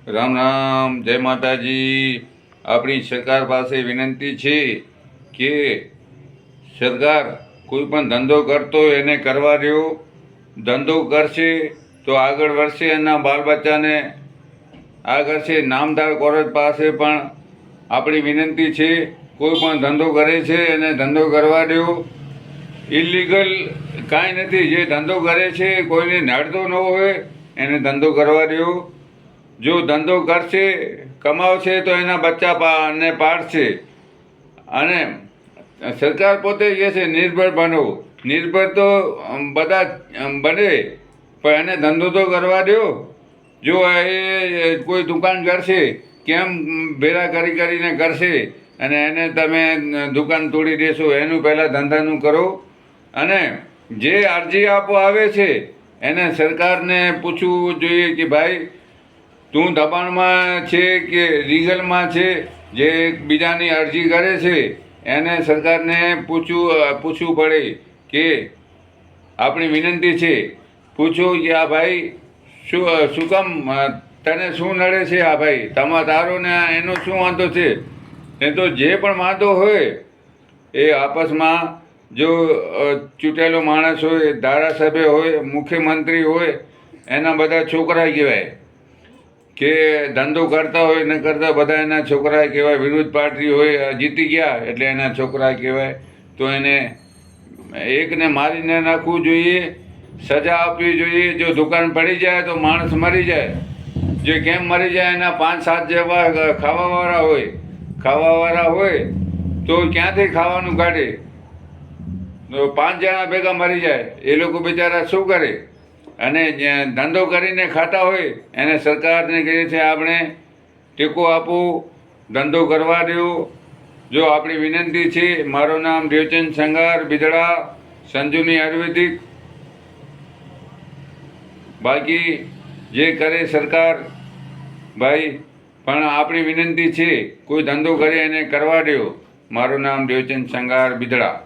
રામ રામ, જય માતાજી. આપણી સરકાર પાસે વિનંતી છે કે સરકાર કોઈ પણ ધંધો કરતો હોય એને કરવા દો. ધંધો કરશે તો આગળ વધશે, એના બાલ બચ્ચાને આગળ છે. નામદાર કોલેજ પાસે પણ આપણી વિનંતી છે, કોઈ પણ ધંધો કરે છે એને ધંધો કરવા દો. ઇલીગલ કાંઈ નથી. જે ધંધો કરે છે કોઈને નડતો ન હોય એને ધંધો કરવા દો. જો ધંધો કરશે, કમાવશે તો એના બચ્ચા ને પાડશે. અને સરકાર પોતે કહે છે નિર્ભર બનો. નિર્ભર તો બધા બને, પણ એને ધંધો તો કરવા દો. જો એ કોઈ દુકાન કરશે, કેમ ભેરા કરીને કરશે અને એને તમે દુકાન તોડી દેશો? એનું પહેલાં ધંધાનું કરો. અને જે અરજી આપો આવે છે એને સરકારને પૂછવું જોઈએ કે ભાઈ તું દબાણમાં છે કે લીગલમાં છે. જે બીજાની અરજી કરે છે એને સરકારને પૂછવું પડે કે આપણી વિનંતી છે, પૂછો કે આ ભાઈ શું કામ તને શું નડે છે? આ ભાઈ તારો ને એનો શું વાંધો છે? એ તો જે પણ વાંધો હોય એ આપસમાં, જો ચૂંટેલો માણસ હોય, ધારાસભ્ય હોય, મુખ્યમંત્રી હોય, એના બધા છોકરા કહેવાય. કે ધંધો કરતા હોય ન કરતા બધા એના છોકરા કહેવાય. વિરોધ પાર્ટી હોય, જીતી ગયા એટલે એના છોકરા કહેવાય. તો એને એકને મારીને નાખવું જોઈએ, સજા આપવી જોઈએ. જો દુકાન પડી જાય તો માણસ મરી જાય. જે કેમ મરી જાય? એના 5-7 જેવા ખાવાવાળા હોય તો ક્યાંથી ખાવાનું કાઢે? તો 5 જણા ભેગા મરી જાય. એ લોકો બિચારા શું કરે? અને ધંધો કરીને ખાતા હોય એને સરકારને કહે છે આપણે ટેકો આપો, ધંધો કરવા દો. જો આપણી વિનંતી છે. મારું નામ દેવચંદ સંઘાર, બિદડા, સંજુની આયુર્વેદિક. બાકી જે કરે સરકાર ભાઈ, પણ આપણી વિનંતી છે કોઈ ધંધો કરે એને કરવા દો. મારું નામ દેવચંદ સંઘાર, બિદડા.